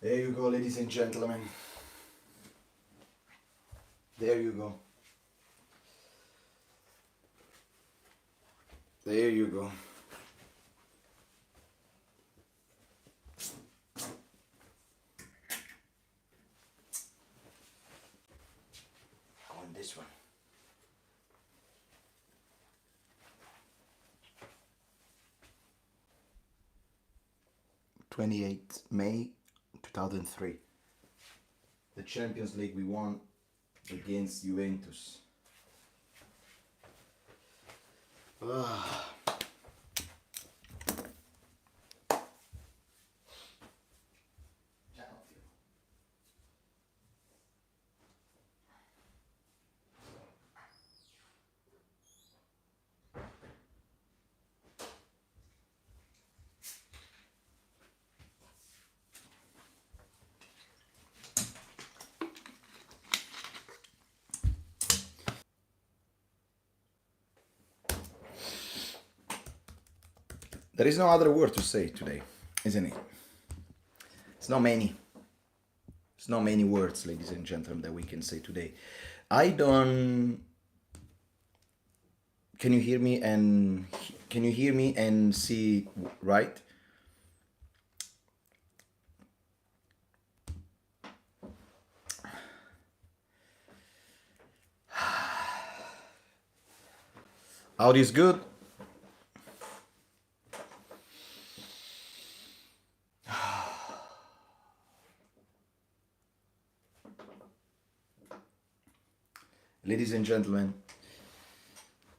There you go, ladies and gentlemen. There you go. There you go. On this one. May 2003. The Champions League we won against Juventus. Ah. There is no other word to say today, isn't it? It's not many. It's not many words, ladies and gentlemen, that we can say today. I don't. Can you hear me and see right? Audio is good. Ladies and gentlemen,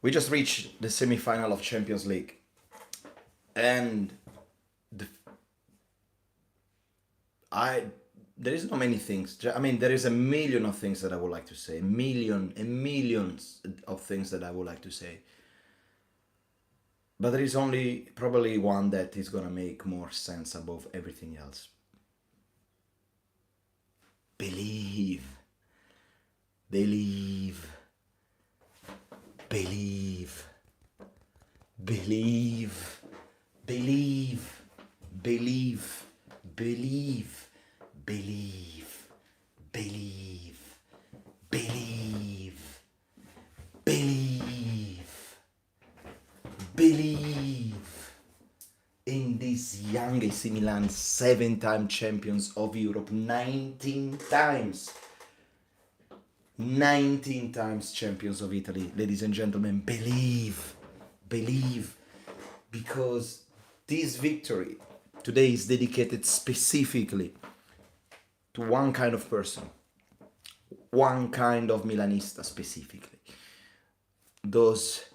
we just reached the semi-final of Champions League, and there is not many things. I mean, there is a million of things that I would like to say, millions of things that I would like to say, but there is only probably one that is gonna make more sense above everything else. Believe. Believe. Believe. Believe. Believe. Believe. Believe. Believe. Believe. Believe. Believe. Believe in this young AC Milan, 7-time champions of Europe, 19 times 19 times champions of Italy. Ladies and gentlemen, believe, because this victory today is dedicated specifically to one kind of person, one kind of Milanista specifically. Those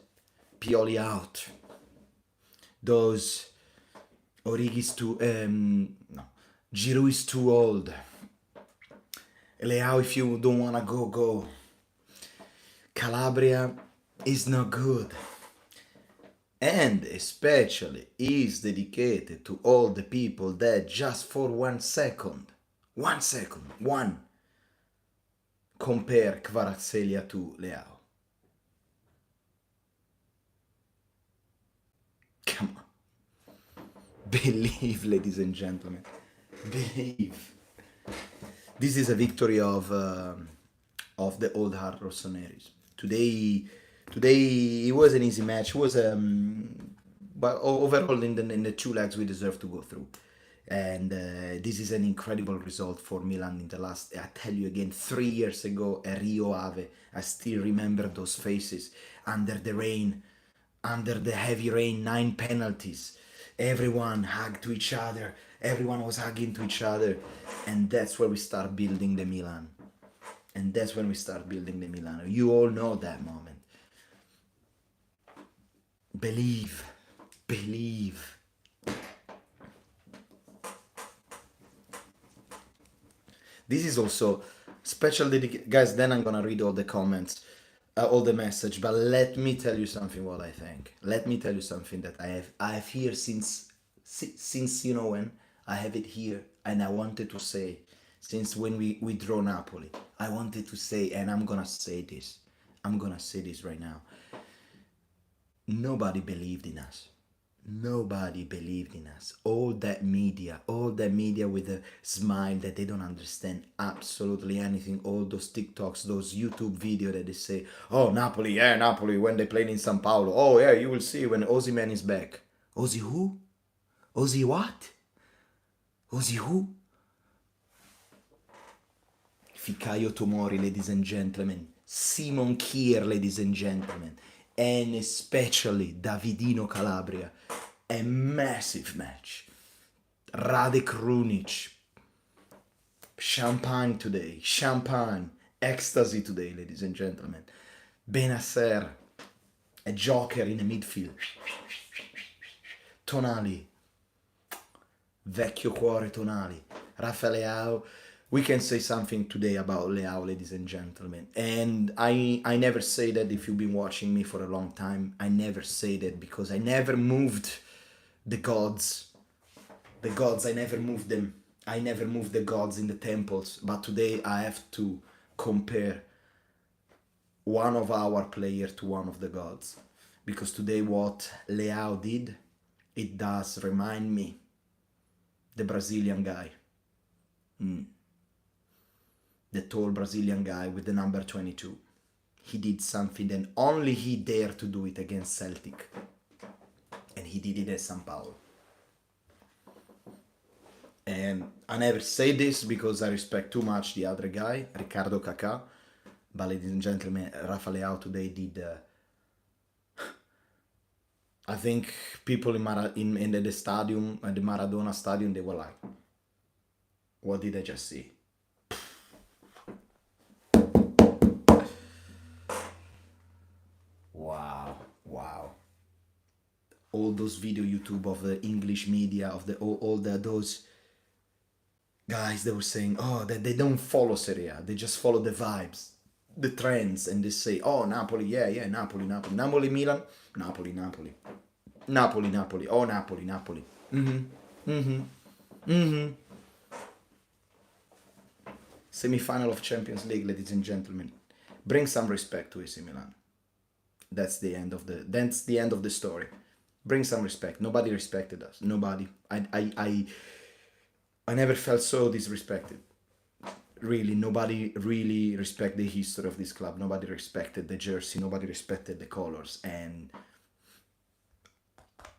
Pioli out, those Origi's too, no, Giroud is too old, Leao, if you don't want to go. Calabria is not good. And especially is dedicated to all the people that just for 1 second, compare Kvaratskhelia to Leao. Come on. Believe, ladies and gentlemen. Believe. This is a victory of the old heart Rossoneri's. Today it was an easy match. It was but overall in the 2 legs we deserve to go through, and this is an incredible result for Milan in the last. I tell you again, 3 years ago at Rio Ave, I still remember those faces under the rain, under the heavy rain, 9 penalties. Everyone hugged to each other. Everyone was hugging to each other. And that's where we start building the Milan. And that's when we start building the Milan. You all know that moment. Believe. This is also special dedication. Guys, then I'm gonna read all the comments, all the message. But let me tell you something what I think. Let me tell you something that I have here since you know when. I have it here, and I wanted to say, since when we draw Napoli, I wanted to say, and I'm gonna say this. I'm gonna say this right now. Nobody believed in us. Nobody believed in us. All that media with a smile that they don't understand absolutely anything. All those TikToks, those YouTube videos that they say, oh, Napoli, yeah, Napoli, when they played in Sao Paulo. Oh, yeah, you will see when Osimhen is back. Ozzy who? Ozzy what? Ozzy who? Fikayo Tomori, ladies and gentlemen. Simon Kier, ladies and gentlemen. And especially Davidino Calabria. A massive match. Radek Runic. Champagne today. Champagne. Ecstasy today, ladies and gentlemen. Benasser. A joker in the midfield. Tonali. Vecchio cuore Tonali. Rafael Leao. We can say something today about Leao, ladies and gentlemen. And I never say that if you've been watching me for a long time. I never say that because I never moved the gods. The gods, I never moved them. I never moved the gods in the temples. But today I have to compare one of our players to one of the gods. Because today what Leao did, it does remind me the Brazilian guy. The tall Brazilian guy with the number 22. He did something that only he dared to do it against Celtic. And he did it at São Paulo. And I never say this because I respect too much the other guy, Ricardo Kaká. But ladies and gentlemen, Rafa Leao today did... I think people in the stadium, at the Maradona stadium, they were like, what did I just see? Wow. All those video YouTube of the English media, of those guys that were saying, oh, that they don't follow Serie A, they just follow the vibes, the trends, and they say, oh, Napoli, yeah, Napoli, Milan, Napoli, oh, Napoli. Semi-final of Champions League, ladies and gentlemen. Bring some respect to AC Milan. That's the end of the story. Bring some respect. Nobody respected us. Nobody. I never felt so disrespected. Really, nobody really respected the history of this club. Nobody respected the jersey. Nobody respected the colors. And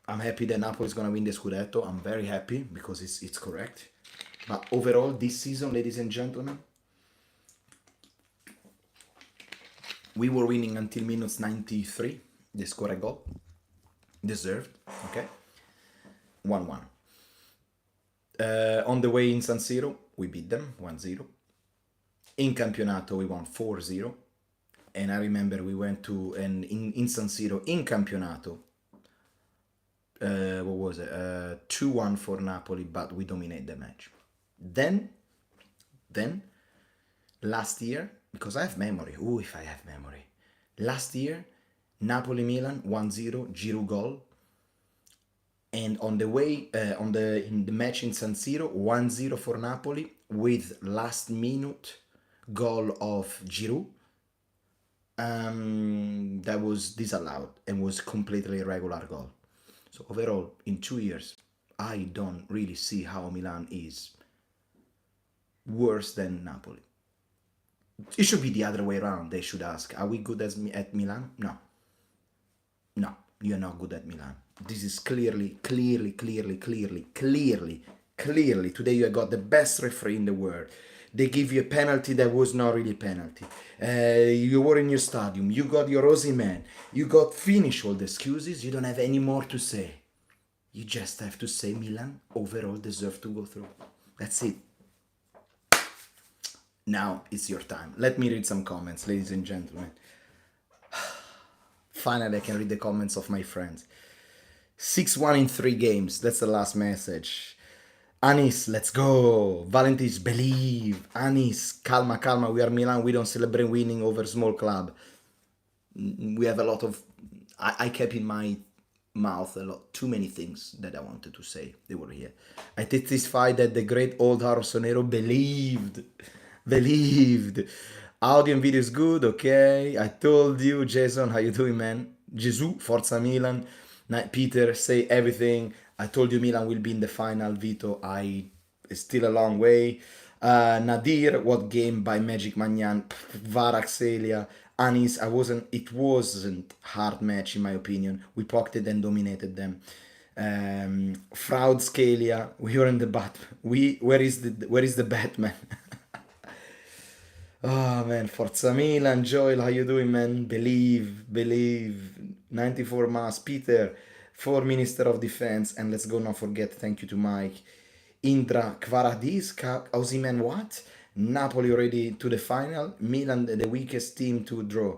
I'm happy that Napoli is gonna win the Scudetto. I'm very happy because it's correct. But overall, this season, ladies and gentlemen, we were winning until minutes 93. They scored a goal. Deserved. Okay. 1-1. On the way in San Siro, we beat them 1-0. In Campionato, we won 4-0. And I remember we went to, and in San Siro, in Campionato, what was it? 2-1 for Napoli, but we dominate the match. Then, last year, because I have memory. If I have memory. Last year, Napoli-Milan 1-0, Giroud goal. And on the way, in the match in San Siro, 1-0 for Napoli with last minute goal of Giroud. That was disallowed and was completely irregular goal. So overall, in 2 years, I don't really see how Milan is worse than Napoli. It should be the other way around. They should ask, are we good at Milan? No, you're not good at Milan. This is clearly. Today you got the best referee in the world. They give you a penalty that was not really a penalty. You were in your stadium. You got your Osimhen. You got finished all the excuses. You don't have any more to say. You just have to say Milan overall deserve to go through. That's it. Now it's your time. Let me read some comments, ladies and gentlemen. Finally, I can read the comments of my friends. 6-1 in 3 games. That's the last message. Anis, let's go. Valentis, believe. Anis, calma. We are Milan. We don't celebrate winning over small club. We have a lot of... I kept in my mouth too many things that I wanted to say. They were here. I testify that the great old Rossonero believed. Audio and video is good, okay. I told you, Jason, how you doing, man? Gesù, Forza Milan. Peter, say everything. I told you Milan will be in the final. Vito, it's still a long way. Nadir, what game by Magic Magnan? Varaxelia, Anis. It wasn't hard match in my opinion. We pocketed and dominated them. Fraud Scalia, we were in the Batman. Where is the Batman? Oh man, Forza Milan, Joel, how you doing, man? Believe, 94 Mass, Peter, 4 Minister of Defense, and let's go not forget, thank you to Mike. Indra Kvaradis, Osimhen, what? Napoli already to the final, Milan the weakest team to draw.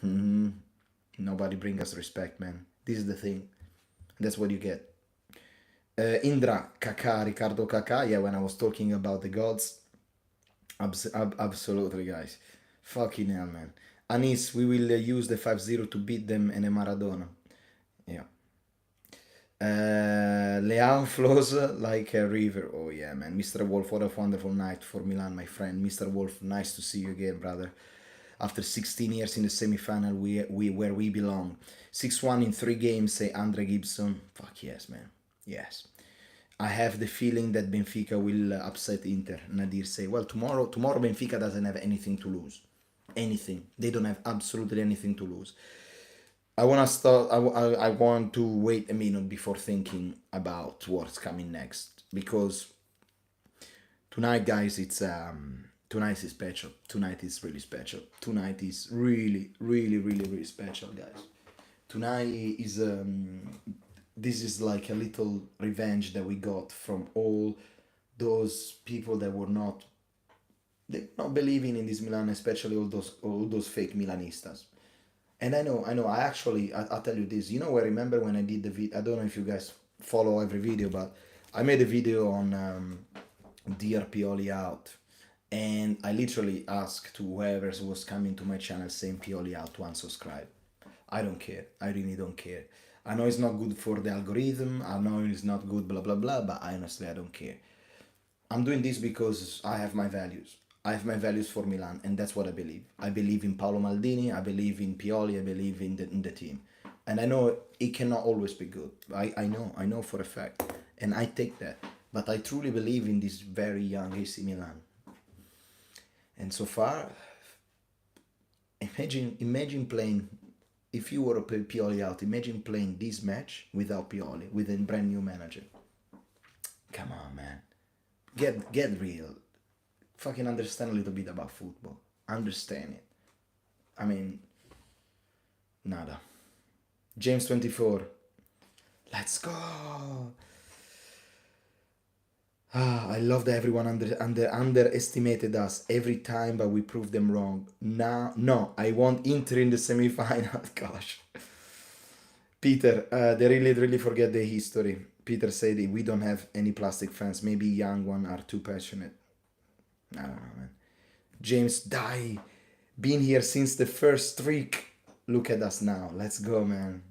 Nobody bring us respect, man. This is the thing. That's what you get. Indra, Kaká, Ricardo Kaká, yeah, when I was talking about the gods, absolutely, guys. Fucking hell, man. Anis, we will use the 5-0 to beat them in a Maradona. Yeah. Leao flows like a river. Oh, yeah, man. Mr. Wolf, what a wonderful night for Milan, my friend. Mr. Wolf, nice to see you again, brother. After 16 years in the semi-final, where we belong. 6-1 in 3 games, say Andre Gibson. Fuck yes, man. Yes. I have the feeling that Benfica will upset Inter. Nadir say, well, tomorrow Benfica doesn't have anything to lose. Anything. They don't have absolutely anything to lose. I want to start. I want to wait a minute before thinking about what's coming next, because tonight, guys, tonight is special. Tonight is really special. Tonight is really, really, really, really special, guys. Tonight is this is like a little revenge that we got from all those people that were not believing in this Milan, especially all those fake Milanistas. And I know, I'll tell you this. I remember when I did the video, I don't know if you guys follow every video, but I made a video on Dear Pioli Out. And I literally asked to whoever was coming to my channel saying Pioli Out to unsubscribe. I don't care. I really don't care. I know it's not good for the algorithm. I know it's not good, blah, blah, blah, but honestly, I don't care. I'm doing this because I have my values. I have my values for Milan, and that's what I believe. I believe in Paolo Maldini, I believe in Pioli, I believe in the team. And I know it cannot always be good. I know for a fact. And I take that. But I truly believe in this very young AC Milan. And so far, imagine playing, if you were to play Pioli out, imagine playing this match without Pioli, with a brand new manager. Come on, man. Get real. Fucking understand a little bit about football. Understand it. I mean, nada. James 24. Let's go. I love that everyone underestimated us every time, but we proved them wrong. No, I want Inter in the semi-final. Gosh. Peter, they really forget the history. Peter said we don't have any plastic fans. Maybe young ones are too passionate. I don't know, man. James, die. Been here since the first streak. Look at us now. Let's go, man.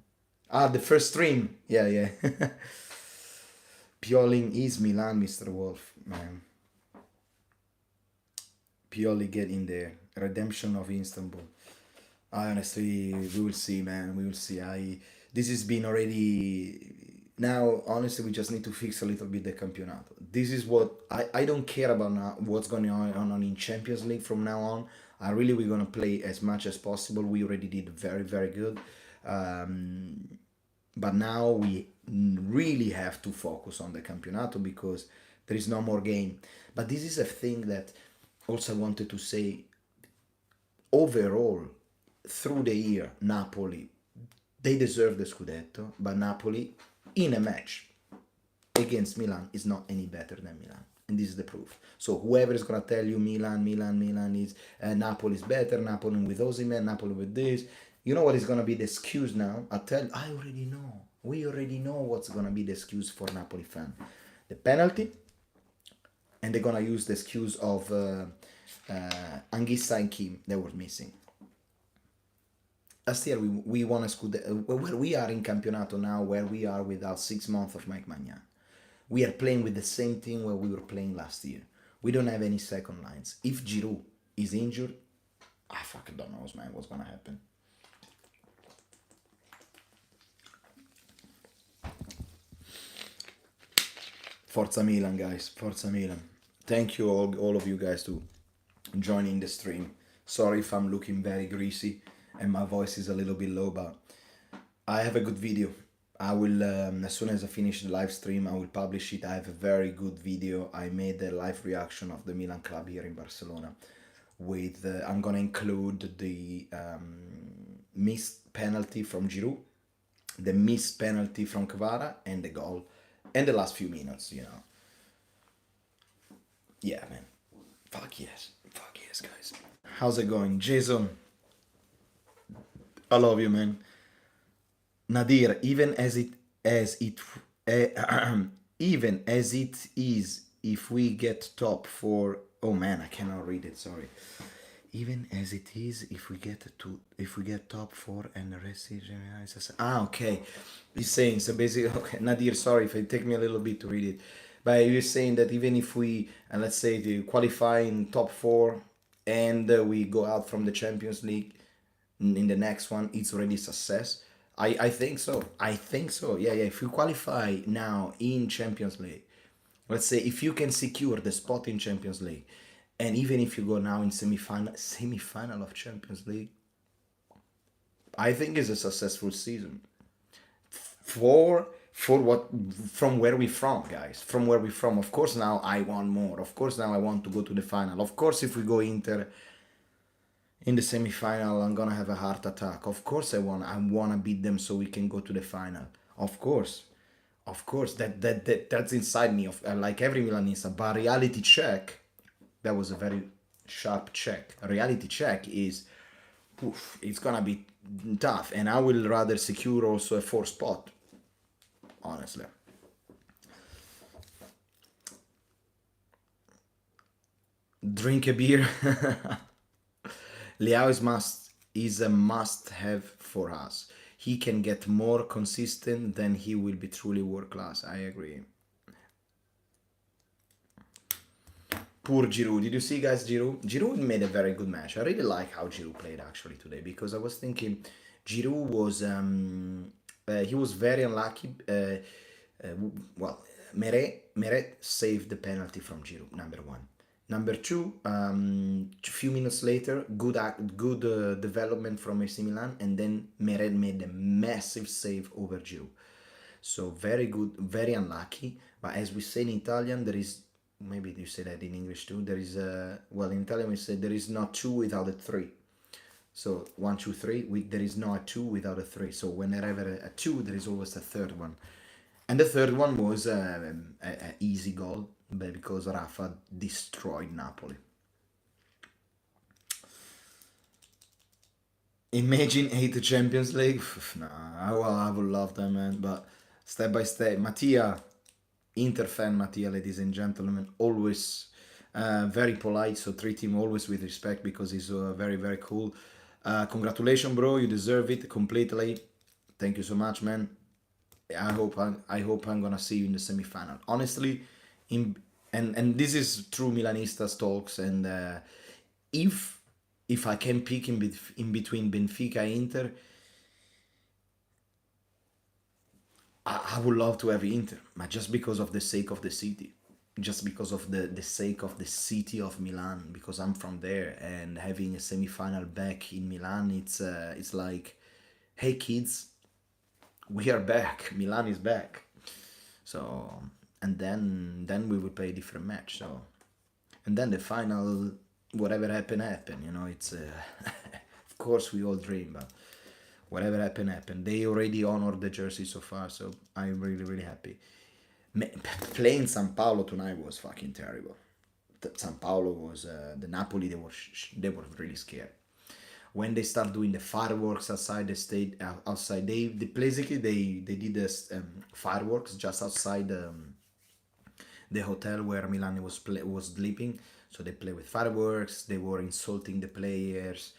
The first stream. Yeah. Pioli is Milan, Mr. Wolf, man. Pioli get in there. Redemption of Istanbul. Honestly, we will see, man. We will see. This has been already. Now, honestly, we just need to fix a little bit the Campionato. This is what I don't care about now. What's going on in Champions League from now on. We're going to play as much as possible. We already did very, very good. But now we really have to focus on the Campionato because there is no more game. But this is a thing that also I wanted to say. Overall, through the year, Napoli, they deserve the Scudetto, but Napoli, in a match against Milan, is not any better than Milan. And this is the proof. So whoever is going to tell you Milan is, Napoli is better, Napoli with Osimhen, Napoli with this, you know what is going to be the excuse now? I already know. We already know what's going to be the excuse for Napoli fan. The penalty, and they're going to use the excuse of Anguissa and Kim that were missing. Last year we won a Scudetto. Where we are in Campionato now, where we are without 6 months of Mike Maignan. We are playing with the same team where we were playing last year. We don't have any second lines. If Giroud is injured, I fucking don't know, man, what's going to happen. Forza Milan, guys. Forza Milan. Thank you all of you guys to joining the stream. Sorry if I'm looking very greasy and my voice is a little bit low, but I have a good video. I will, as soon as I finish the live stream, I will publish it. I have a very good video. I made a live reaction of the Milan club here in Barcelona. With I'm gonna include the missed penalty from Giroud, the missed penalty from Kvara, and the goal, and the last few minutes. Yeah, man. Fuck yes, guys. How's it going, Jason? I love you, man. Nadir, even as it is, if we get top four, oh man, I cannot read it. Sorry. Even as it is, if we get top four and the rest is okay. He's saying so basically. Okay, Nadir, sorry if it take me a little bit to read it, but you're saying that even if we let's say to qualify in top four and we go out from the Champions League in the next one, it's already success. I think so. I think so. Yeah, yeah. If you qualify now in Champions League, let's say if you can secure the spot in Champions League, and even if you go now in semi-final of Champions League, I think it's a successful season. For what, from where we from, guys, from where we from. Of course now I want more. Of course now I want to go to the final. Of course if we go Inter in the semi-final, I'm gonna have a heart attack. Of course I wanna beat them so we can go to the final. Of course that's inside me. Of like every Milanista. But reality check, that was a very sharp check. A reality check is, oof, it's gonna be tough, and I will rather secure also a fourth spot, honestly. Drink a beer. Leao is a must-have for us. He can get more consistent, then he will be truly world-class. I agree. Poor Giroud. Did you see, guys, Giroud? Giroud made a very good match. I really like how Giroud played actually today, because I was thinking Giroud was he was very unlucky. Well, Meret saved the penalty from Giroud. Number one. Number two, few minutes later, good development from AC Milan, and then Meret made a massive save over Giroud. So very good, very unlucky. But as we say in Italian, there is, maybe you say that in English too, there is well, in Italian we say there is not two without a three. So 1, 2, 3, there is no a two without a three. So whenever a two, there is always a third one. And the third one was an easy goal, because Rafa destroyed Napoli. Imagine 8 Champions League. Nah, I would love that, man. But step by step, Mattia, Inter fan Mattia, ladies and gentlemen, always very polite. So treat him always with respect, because he's very, very cool. Congratulations, bro. You deserve it completely. Thank you so much, man. I hope I'm gonna see you in the semi-final. Honestly, and this is true Milanistas talks. And if I can pick in between Benfica and Inter, I would love to have Inter, but just because of the sake of the city, just because of the sake of the city of Milan, because I'm from there, and having a semi-final back in Milan, it's like, hey kids, we are back. Milan is back. So, and then we will play a different match. So, and then the final, whatever happen. It's of course we all dream, but whatever happen. They already honored the jersey so far, so I'm really, really happy. Playing San Paolo tonight was fucking terrible. San Paolo was the Napoli. They were really scared when they start doing the fireworks outside the state. Outside, they basically they did this fireworks just outside the hotel where Milan was sleeping. So they play with fireworks. They were insulting the players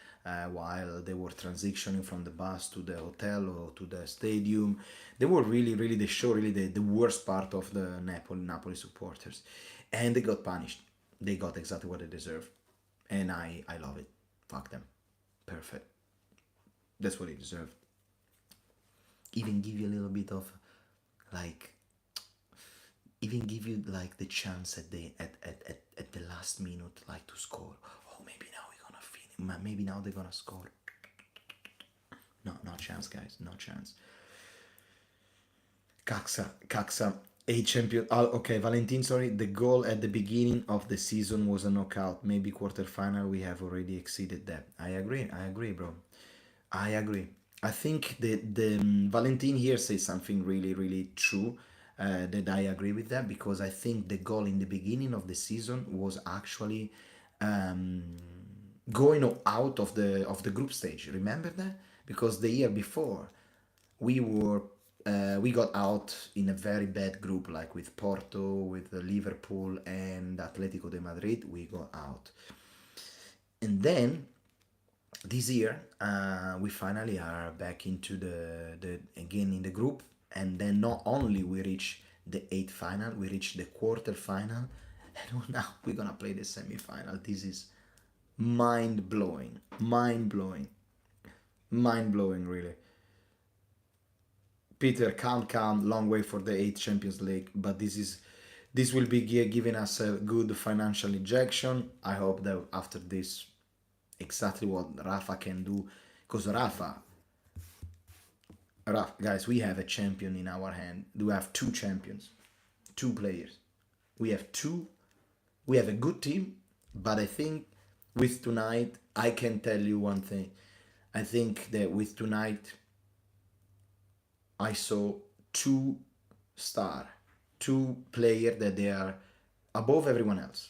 while they were transitioning from the bus to the hotel or to the stadium. They were really, really, they show really the worst part of the Napoli supporters, and they got punished. They got exactly what they deserve, and I love it. Fuck them. Perfect. That's what they deserve. Even give you a little bit of like even give you like the chance at the last minute, like to score. Oh, maybe now we're gonna finish. Maybe now they're gonna score. No, no chance, guys. No chance. Caxa, a champion. Oh, okay, Valentin. Sorry, the goal at the beginning of the season was a knockout. Maybe quarterfinal. We have already exceeded that. I agree. I agree, bro. I agree. I think the Valentin here says something really, really true. That I agree with that, because I think the goal in the beginning of the season was actually um, going out of the group stage. Remember that? Because the year before we got out in a very bad group, like with Porto, with Liverpool and Atletico de Madrid. We got out, and then this year we finally are back into the again in the group, and then not only we reach the eighth final, we reach the quarter final, and now we're gonna play the semi-final. This is mind blowing, mind blowing, mind blowing, really. Peter, calm, long way for the eighth Champions League, but this will be giving us a good financial injection. I hope that after this, exactly what Rafa can do, because Rafa, guys, we have a champion in our hand. We have two champions, two players. We have two. We have a good team, but I think with tonight, I can tell you one thing. I think that with tonight, I saw two star, two players that they are above everyone else.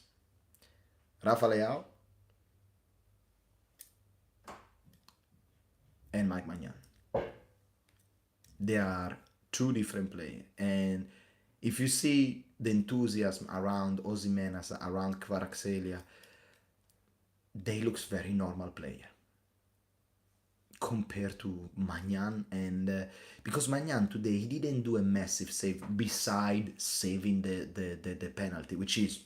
Rafa Leao and Mike Magnan. They are two different players. And if you see the enthusiasm around Osimhen, around Kvaratskhelia, they looks very normal player compared to Magnan. And because Magnan today, he didn't do a massive save beside saving the penalty, which is,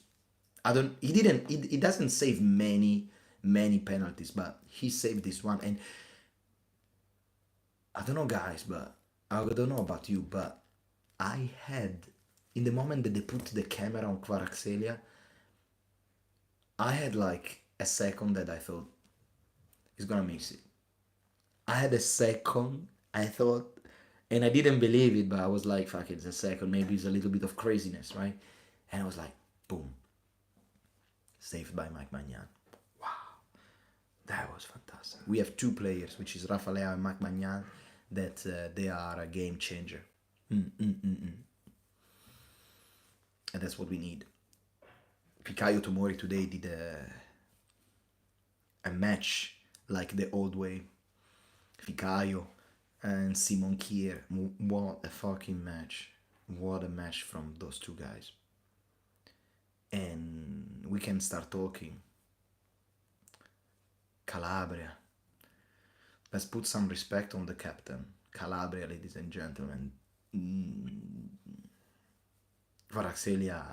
I don't, he doesn't save many penalties, but he saved this one. And I don't know, guys, but I don't know about you, but I had, in the moment that they put the camera on Kvaratskhelia, I had like a second that I thought he's gonna miss it. I had a second, I thought, and I didn't believe it, but I was like, fuck it, it's a second, maybe it's a little bit of craziness, right? And I was like, boom, saved by Mike Magnan. Wow, that was fantastic. We have two players, which is Rafa Leao and Mike Magnan, that they are a game changer. And that's what we need. Fikayo Tomori today did a match like the old way. Fikayo and Simon Kier, what a fucking match. What a match from those two guys. And we can start talking. Calabria. Let's put some respect on the captain. Calabria, ladies and gentlemen. Kvaratskhelia,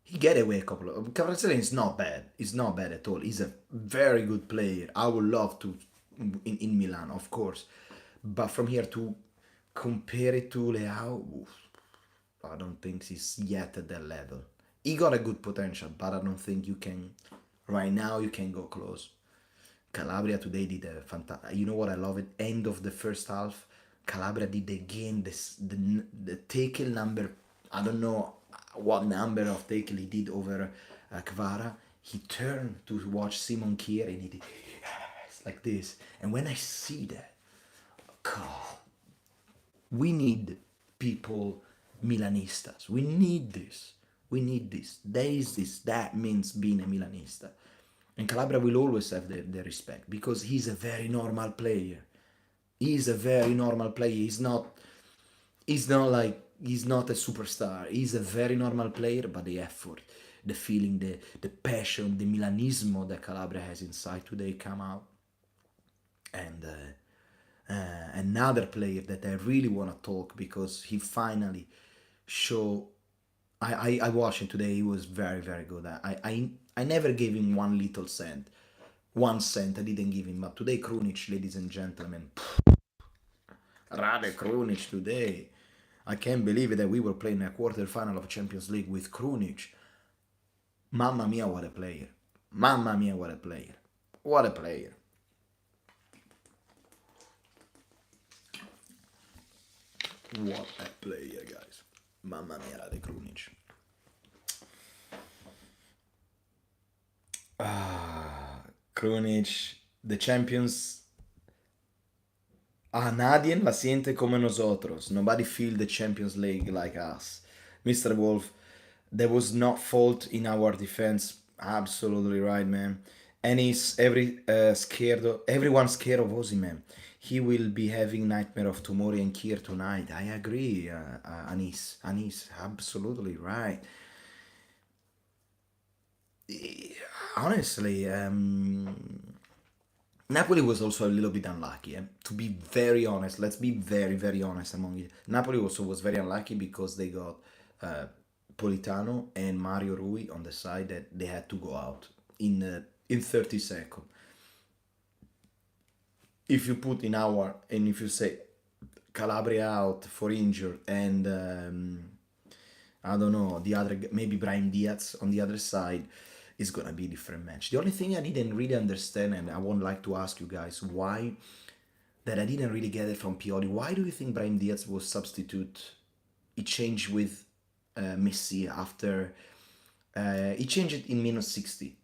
he get away a couple of. Kvaratskhelia is not bad. He's not bad at all. He's a very good player. I would love to in Milan, of course. But from here to compare it to Leao, I don't think he's yet at that level. He got a good potential, but I don't think you can. Right now, you can go close. Calabria today did a fantastic. You know what I love it? End of the first half, Calabria did again the tackle number. I don't know what number of tackle he did over Kvara. He turned to watch Simon Kier and he did yes, like this. And when I see that, God, we need people Milanistas. We need this. We need this. There is this. That means being a Milanista. And Calabria will always have the respect because he's a very normal player. He's a very normal player. He's not like, he's not a superstar. He's a very normal player, but the effort, the feeling, the passion, the Milanismo that Calabria has inside today come out. And another player that I really want to talk because he finally show. I watched him today. He was very, very good. I never gave him 1 cent. 1 cent I didn't give him. But today, Krunic, ladies and gentlemen, Rade Krunic today. I can't believe it that we were playing a quarterfinal of Champions League with Krunic. Mamma mia, what a player. Mamma mia, what a player. What a player. What a player, guys. Mamma mia, the Krunic. Krunic, the champions. Nadie la siente como nosotros. Nobody feel the Champions League like us. Mr. Wolf, there was not fault in our defense. Absolutely right, man. And he's everyone scared of Ozzy, man. He will be having nightmare of Tomori and Kier tonight. I agree, Anis. Absolutely right. Honestly, Napoli was also a little bit unlucky. To be very honest, let's be very, very honest among you. Napoli also was very unlucky because they got Politano and Mario Rui on the side that they had to go out in 30 seconds. If you put in our, and if you say Calabria out for injured and I don't know, the other, maybe Brahim Diaz on the other side, it's gonna be a different match. The only thing I didn't really understand, and I would like to ask you guys why, that I didn't really get it from Pioli. Why do you think Brahim Diaz was substitute? He changed with Messi after he changed it in minus 60.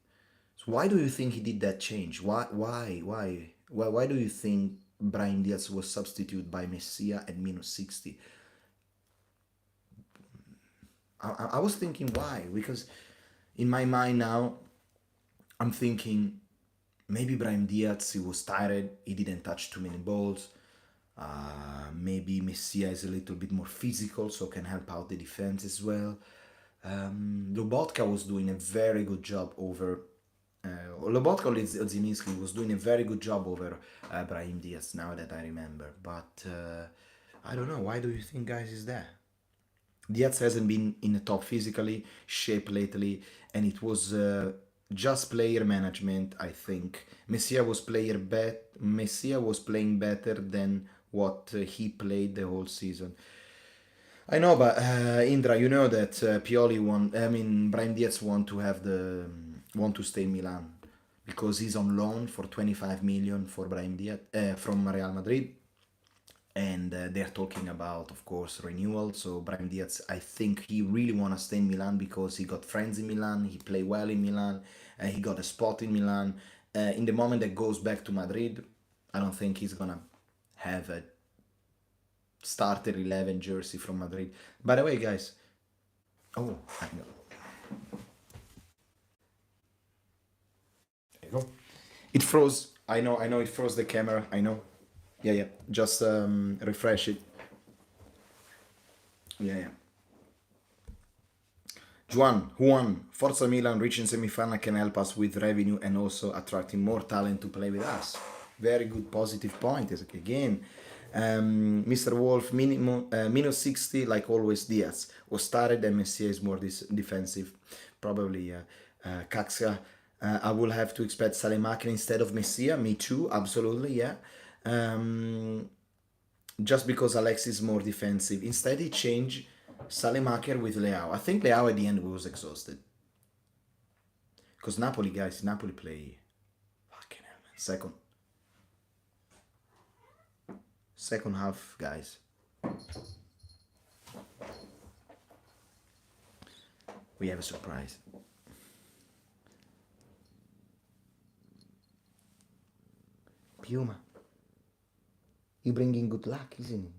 So why do you think he did that change? Why do you think Brahim Diaz was substituted by Messia at minus 60? I was thinking why, because in my mind now, I'm thinking maybe Brahim Diaz, he was tired, he didn't touch too many balls. Maybe Messia is a little bit more physical, so can help out the defense as well. Lobotka was doing a very good job over. Lobotka or Ziminski was doing a very good job over Brahim Diaz, now that I remember. But I don't know, why do you think, guys, is that? Diaz hasn't been in the top physically shape lately, and it was just player management, I think. Messia was playing better than what he played the whole season. I know, but Indra, you know that Brahim Diaz want to stay in Milan because he's on loan for 25 million for Brahim Diaz from Real Madrid. And they're talking about, of course, renewal. So Brahim Diaz, I think he really want to stay in Milan because he got friends in Milan, he play well in Milan, he got a spot in Milan. In the moment that goes back to Madrid, I don't think he's gonna have a starter 11 jersey from Madrid. By the way, guys, oh, I know. There you go. It froze. I know. It froze the camera. I know. Yeah. Just refresh it. Yeah. Juan, Forza Milan reaching semi-final can help us with revenue and also attracting more talent to play with us. Very good positive point. Again, Mr. Wolf, minus 60, like always, Diaz was started and Messi is more defensive. Probably Kaxa. I will have to expect Salemaker instead of Messia. Me too, absolutely, yeah. Just because Alex is more defensive. Instead, he changed Salemaker with Leao. I think Leao at the end was exhausted. Because Napoli play. Fucking hell, man. Second half, guys. We have a surprise. Piuma. You bringing good luck, isn't it?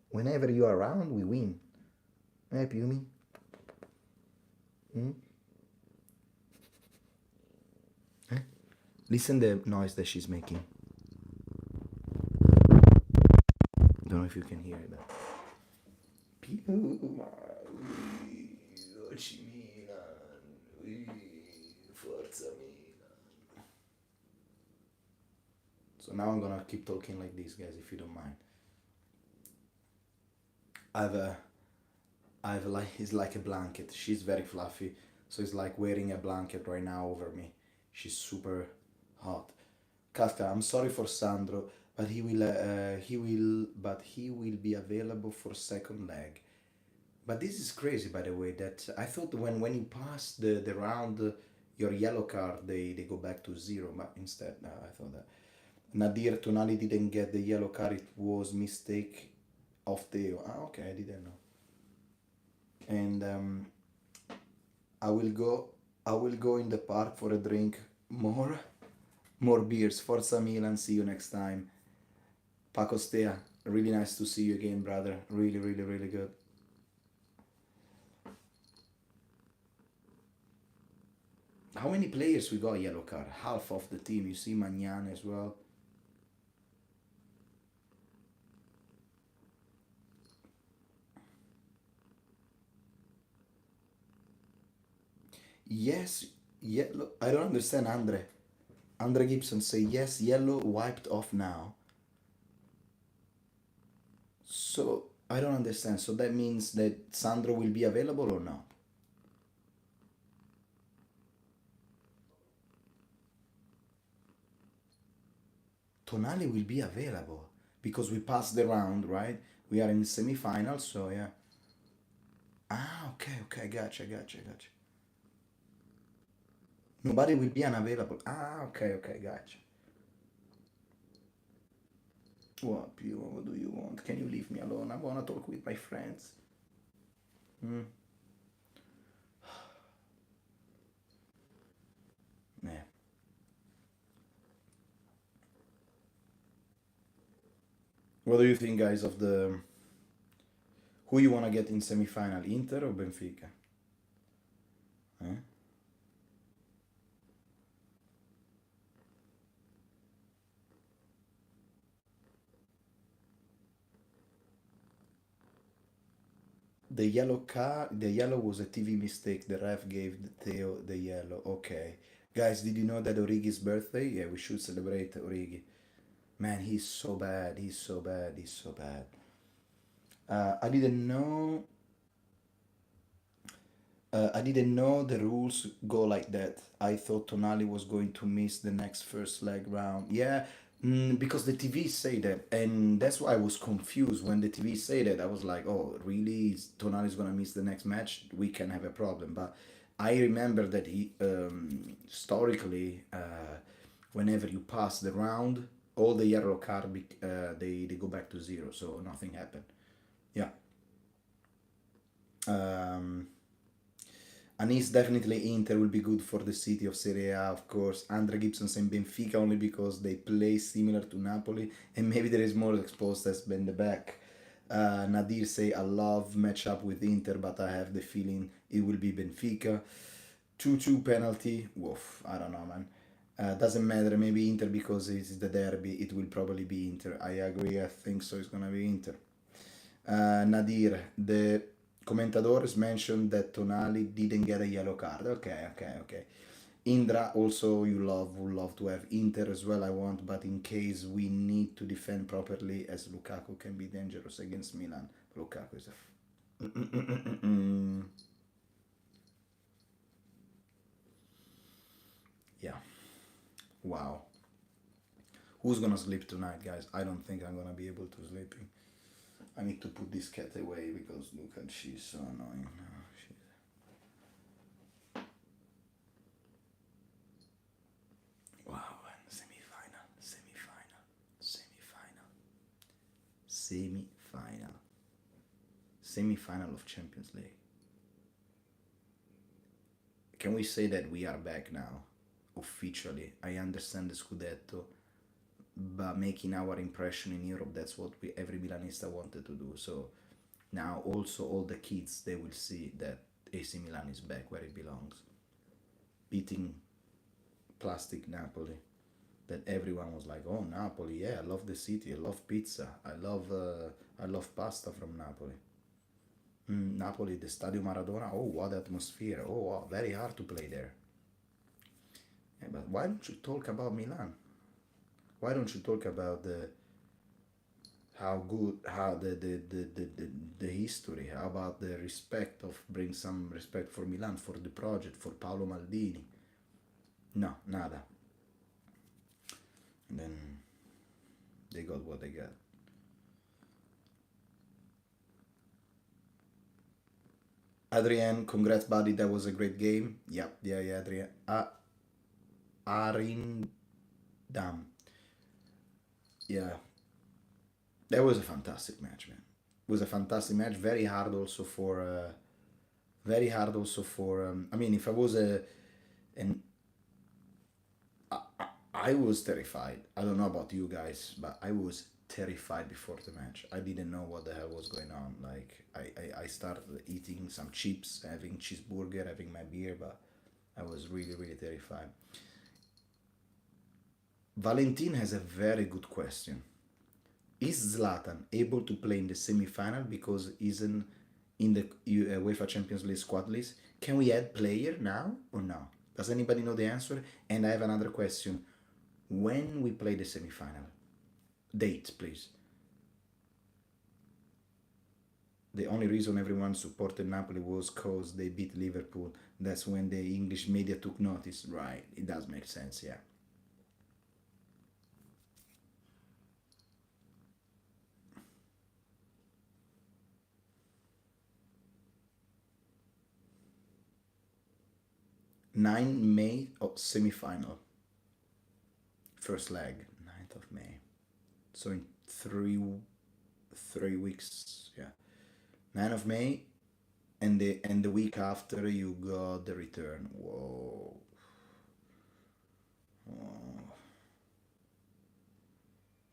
Whenever you are around, we win. Eh, Piumi? Eh? Listen the noise that she's making. Don't know if you can hear it, but... Piuma, Forza Milan. So now I'm gonna keep talking like this, guys, if you don't mind. It's like a blanket. She's very fluffy, so it's like wearing a blanket right now over me. She's super hot. Kafka, I'm sorry for Sandro. but he will be available for second leg. But this is crazy, by the way. That I thought when you pass the round, your yellow card they go back to zero. But instead, I thought that Nadir Tonali didn't get the yellow card. It was mistake of Theo. Ah, okay, I didn't know. And I will go. I will go in the park for a drink. More beers. Forza Milan. See you next time. Paco Stea. Really nice to see you again, brother. Really, really, really good. How many players we got yellow card? Half of the team. You see Magnan as well. Yes, yellow. I don't understand, Andre. Andre Gibson say yes, yellow wiped off now. So I don't understand. So that means that Sandro will be available or no? Tonali will be available because we passed the round, right? We are in semi-final, so yeah. Ah, okay, okay, gotcha, gotcha, gotcha. Nobody will be unavailable. Ah, okay, okay, gotcha. What, Pio? What do you want? Can you leave me alone? I wanna talk with my friends. Hmm. Yeah. What do you think, guys, of the who you wanna get in semi-final, Inter or Benfica? Eh? The yellow was a TV mistake. The ref gave Theo the yellow. Okay, guys, did you know that Origi's birthday? Yeah, we should celebrate Origi. Man, he's so bad. He's so bad. He's so bad. I didn't know. I didn't know the rules go like that. I thought Tonali was going to miss the next first leg round. Yeah, because the TV say that, and that's why I was confused when the TV say that. I was like, "Oh, really? Tonali's gonna miss the next match? We can have a problem." But I remember that he historically, whenever you pass the round, all the yellow card they go back to zero, so nothing happened. Yeah. Um, Anis definitely Inter will be good for the city of Serie A, of course. Andre Gibson saying Benfica only because they play similar to Napoli and maybe there is more exposed as been the back. Nadir say I love matchup with Inter, but I have the feeling it will be Benfica. 2-2 penalty. Woof, I don't know, man. Doesn't matter. Maybe Inter because it's the derby. It will probably be Inter. I agree. I think so. It's gonna be Inter. Nadir, the commentators mentioned that Tonali didn't get a yellow card. Okay, okay, okay. Indra also you would love to have Inter as well. I want, but in case we need to defend properly, as Lukaku can be dangerous against Milan. Lukaku is a. Yeah. Wow. Who's gonna sleep tonight, guys? I don't think I'm gonna be able to sleep. I need to put this cat away because look at she's so annoying. Wow, and semi-final, semi-final, semi-final, semi-final, semi-final of Champions League. Can we say that we are back now, officially? I understand the Scudetto, but making our impression in Europe, that's what every Milanista wanted to do. So now also all the kids, they will see that AC Milan is back where it belongs. Beating plastic Napoli. That everyone was like, "Oh, Napoli! Yeah, I love the city. I love pizza. I love pasta from Napoli." Napoli, the Stadio Maradona. Oh, what atmosphere! Oh, wow, very hard to play there. Yeah, but why don't you talk about Milan? Why don't you talk about the how good how the history? How about the respect of bring some respect for Milan for the project for Paolo Maldini? No, nada. And then They got what they got. Adrian, congrats, buddy. That was a great game. Yep, yeah, Adrian. Arindam. Yeah, that was a fantastic match, man. It was a fantastic match. Very hard also for. Very hard also for. I mean, if I was an I was terrified. I don't know about you guys, but I was terrified before the match. I didn't know what the hell was going on. Like I started eating some chips, having cheeseburger, having my beer, but I was really, really terrified. Valentin has a very good question. Is Zlatan able to play in the semi-final because he's in the UEFA Champions League squad list? Can we add player now or no? Does anybody know the answer? And I have another question. When we play the semi-final, date, please. The only reason everyone supported Napoli was because they beat Liverpool. That's when the English media took notice. Right, it does make sense, yeah. 9 May, oh, semi-final. First leg, 9th of May. So in 3 weeks, yeah. 9th of May, and the week after you got the return. Whoa. Whoa.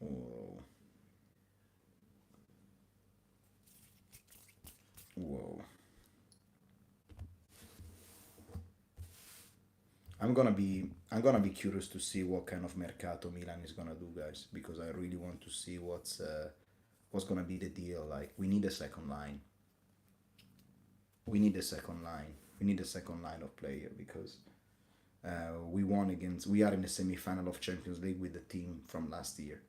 Whoa. Whoa. I'm gonna be curious to see what kind of mercato Milan is gonna do, guys, because I really want to see what's gonna be the deal. Like, we need a second line. We need a second line. We need a second line of player because we won against. We are in the semi-final of Champions League with the team from last year.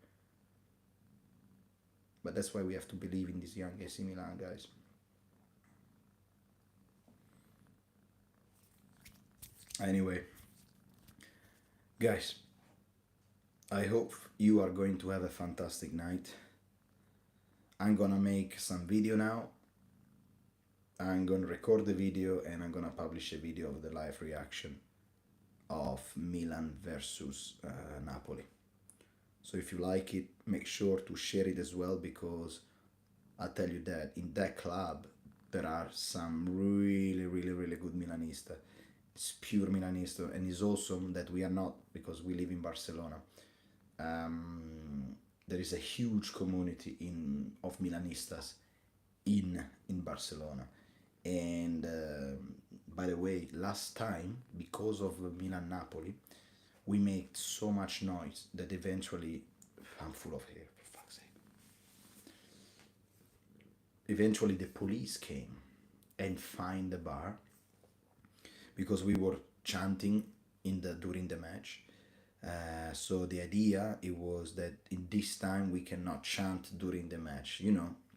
But that's why we have to believe in this young AC Milan, guys. Anyway, guys, I hope you are going to have a fantastic night. I'm gonna make some video now. I'm gonna record the video and I'm gonna publish a video of the live reaction of Milan versus Napoli. So if you like it, make sure to share it as well, because I tell you that in that club there are some really, really, really good Milanista. It's pure Milanista, and it's awesome that we are not, because we live in Barcelona. There is a huge community of Milanistas in Barcelona. And by the way, last time, because of Milan Napoli, we made so much noise that eventually, I'm full of hair, for fuck's sake. Eventually, the police came and fined the bar because we were chanting during the match. So the idea it was that in this time we cannot chant during the match,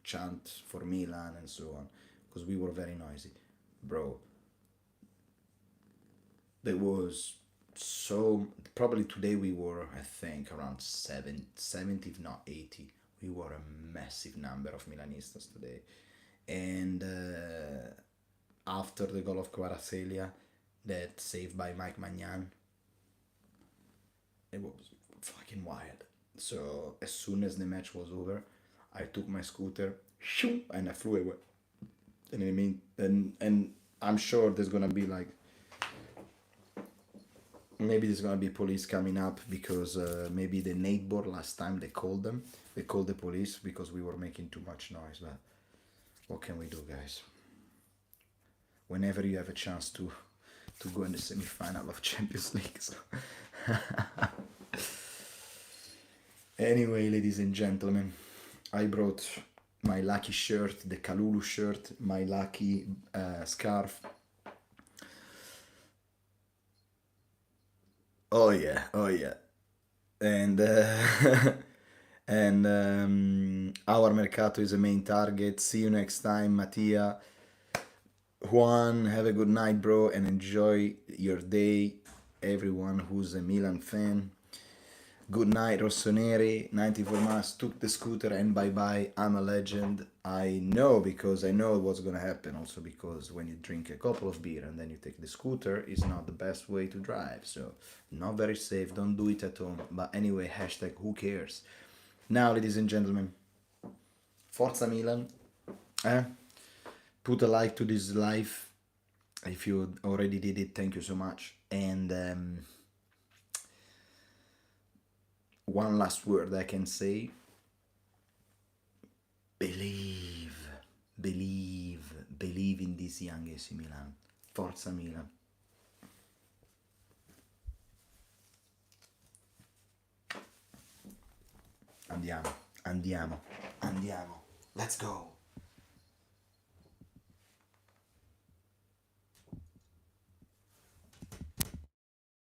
chant for Milan and so on, because we were very noisy, bro. There was so probably today we were, I think, around 70, if not 80. We were a massive number of Milanistas today, and after the goal of Kvaratskhelia, that saved by Mike Magnan, it was fucking wild. So as soon as the match was over, I took my scooter, and I flew away. And I mean, and I'm sure there's gonna be like, maybe there's gonna be police coming up because maybe the neighbor last time they called them, they called the police because we were making too much noise. But what can we do, guys? Whenever you have a chance to go in the semi-final of Champions League. So. Anyway, ladies and gentlemen, I brought my lucky shirt, the Kalulu shirt, my lucky scarf. Oh yeah, oh yeah, and and our mercato is a main target. See you next time, Mattia. Juan, have a good night, bro, and enjoy your day. Everyone who's a Milan fan. Good night, Rossoneri. 94 Mass took the scooter and bye bye. I'm a legend. I know because I know what's gonna happen. Also because when you drink a couple of beer and then you take the scooter, it's not the best way to drive. So not very safe. Don't do it at home. But anyway, hashtag who cares. Now, ladies and gentlemen, Forza Milan. Put a like to this live. If you already did it, thank you so much. And one last word I can say. Believe, believe in this young AC Milan. Forza Milan. Andiamo. Let's go.